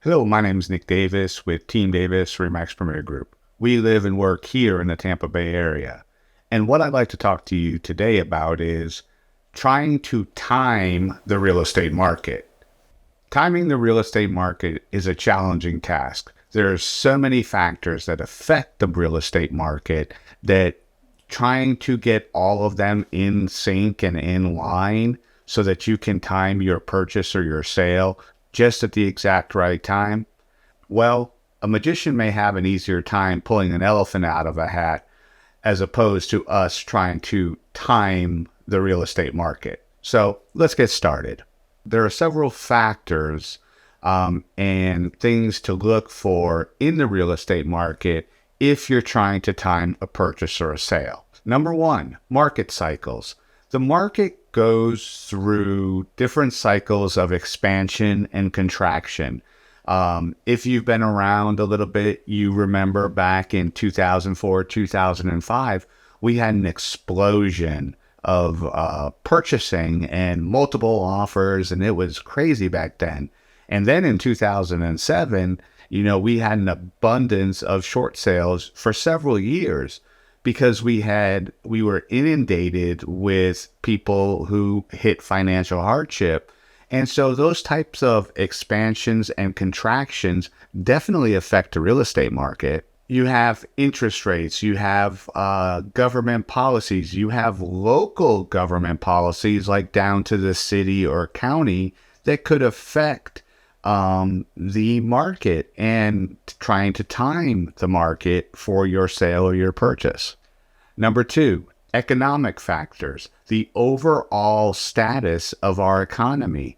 Hello, my name is Nick Davis with Team Davis Remax Premier Group. We live and work here in the Tampa Bay area. And what I'd like to talk to you today about is trying to time the real estate market. Timing the real estate market is a challenging task. There are so many factors that affect the real estate market that trying to get all of them in sync and in line so that you can time your purchase or your sale just at the exact right time. Well, a magician may have an easier time pulling an elephant out of a hat as opposed to us trying to time the real estate market. So let's get started. There are several factors and things to look for in the real estate market if you're trying to time a purchase or a sale. Number one, market cycles. The market goes through different cycles of expansion and contraction. If you've been around a little bit, you remember back in 2004, 2005, we had an explosion of purchasing and multiple offers, and it was crazy back then. And then in 2007, we had an abundance of short sales for several years because we were inundated with people who hit financial hardship. And so those types of expansions and contractions definitely affect the real estate market. You have interest rates, you have government policies, you have local government policies like down to the city or county that could affect the market and trying to time the market for your sale or your purchase. Number two, economic factors. The overall status of our economy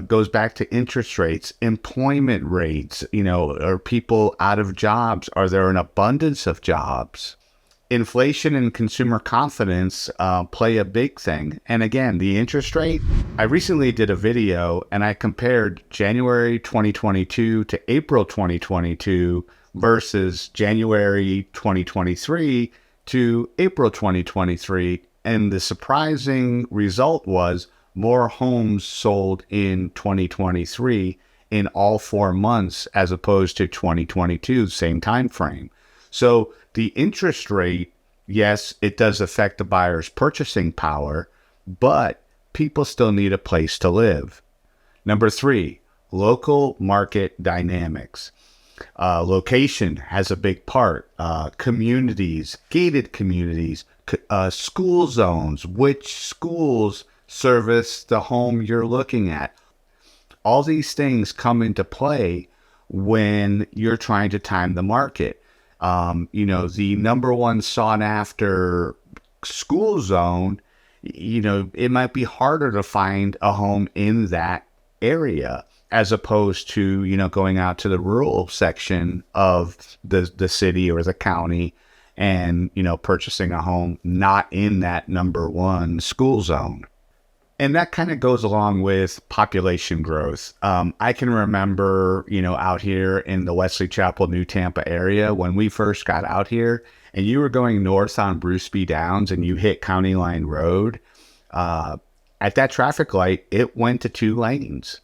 goes back to interest rates, employment rates. Are people out of jobs? Are there an abundance of jobs? Inflation and consumer confidence play a big thing. And again, the interest rate. I recently did a video and I compared January 2022 to April 2022 versus January 2023 to April 2023. And the surprising result was more homes sold in 2023 in all 4 months as opposed to 2022, same time frame. So the interest rate, yes, it does affect the buyer's purchasing power, but people still need a place to live. Number three, local market dynamics. Location has a big part. Communities, gated communities, school zones, which schools service the home you're looking at. All these things come into play when you're trying to time the market. The number one sought after school zone, it might be harder to find a home in that area as opposed to, going out to the rural section of the city or the county and, purchasing a home not in that number one school zone. And that kind of goes along with population growth. I can remember, out here in the Wesley Chapel, New Tampa area, when we first got out here and you were going north on Bruce B. Downs and you hit County Line Road, at that traffic light, it went to 2 lanes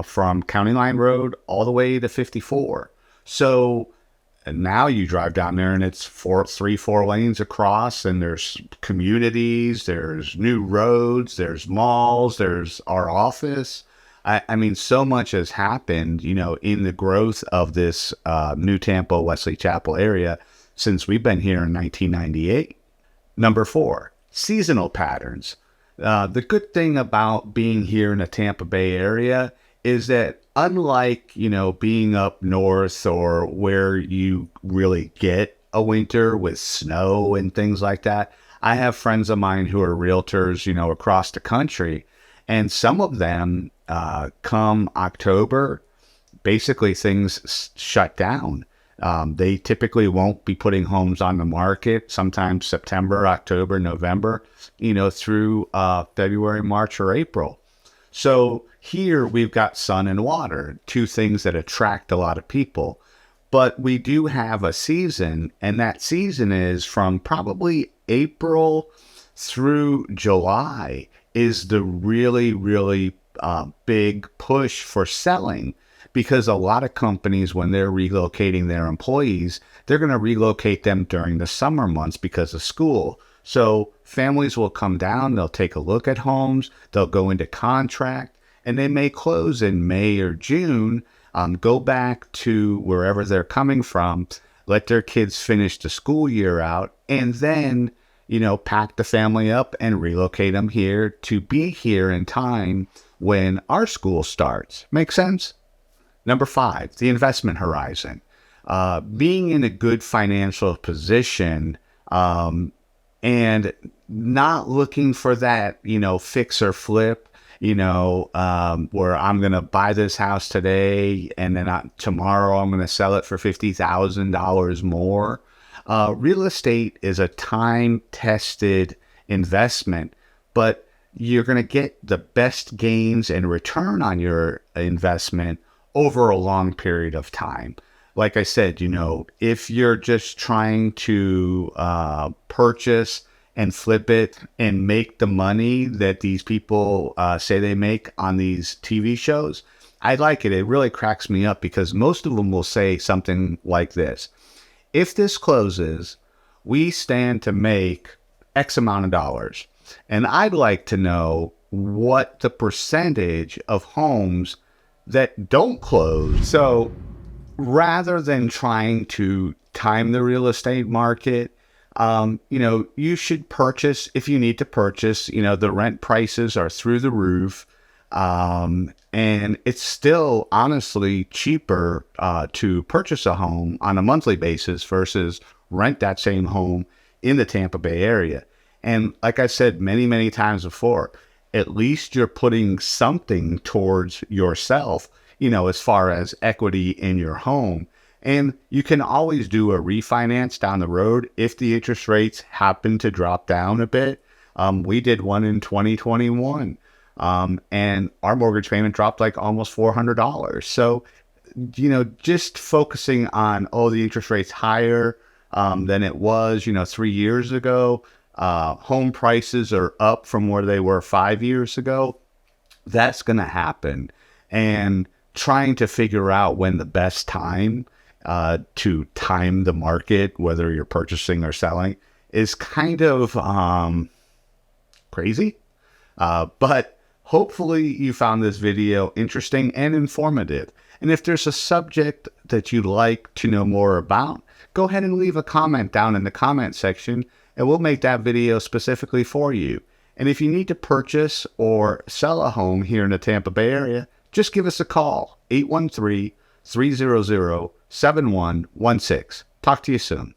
from County Line Road all the way to 54. So now you drive down there and it's 4 lanes across, and there's communities, there's new roads, there's malls, there's our office. I mean, so much has happened, in the growth of this New Tampa, Wesley Chapel area since we've been here in 1998. Number 4, seasonal patterns. The good thing about being here in the Tampa Bay area is that unlike, being up north or where you really get a winter with snow and things like that, I have friends of mine who are realtors, across the country, and some of them come October, basically things shut down. They typically won't be putting homes on the market, sometimes September, October, November, through February, March, or April. So here we've got sun and water, 2 things that attract a lot of people. But we do have a season, and that season is from probably April through July is the really, really big push for selling, because a lot of companies, when they're relocating their employees, they're going to relocate them during the summer months because of school. So families will come down, they'll take a look at homes, they'll go into contract, and they may close in May or June, go back to wherever they're coming from, let their kids finish the school year out, and then, pack the family up and relocate them here to be here in time when our school starts. Make sense? Number 5, the investment horizon. Being in a good financial position, and not looking for that, fix or flip, where I'm going to buy this house today and then tomorrow I'm going to sell it for $50,000 more. Real estate is a time-tested investment, but you're going to get the best gains and return on your investment over a long period of time. Like I said, if you're just trying to purchase and flip it and make the money that these people say they make on these TV shows, I like it. It really cracks me up because most of them will say something like this. If this closes, we stand to make X amount of dollars. And I'd like to know what the percentage of homes that don't close. So rather than trying to time the real estate market, you should purchase if you need to purchase. The rent prices are through the roof. And it's still honestly cheaper to purchase a home on a monthly basis versus rent that same home in the Tampa Bay area. And like I said many, many times before, at least you're putting something towards yourself, as far as equity in your home. And you can always do a refinance down the road if the interest rates happen to drop down a bit. We did one in 2021. And our mortgage payment dropped like almost $400. So, just focusing on, the interest rate's higher than it was, 3 years ago. Home prices are up from where they were 5 years ago. That's going to happen. And trying to figure out when the best time to time the market, whether you're purchasing or selling, is kind of crazy. But hopefully you found this video interesting and informative. And if there's a subject that you'd like to know more about, go ahead and leave a comment down in the comment section, and we'll make that video specifically for you. And if you need to purchase or sell a home here in the Tampa Bay area, just give us a call, 813-300-7116. Talk to you soon.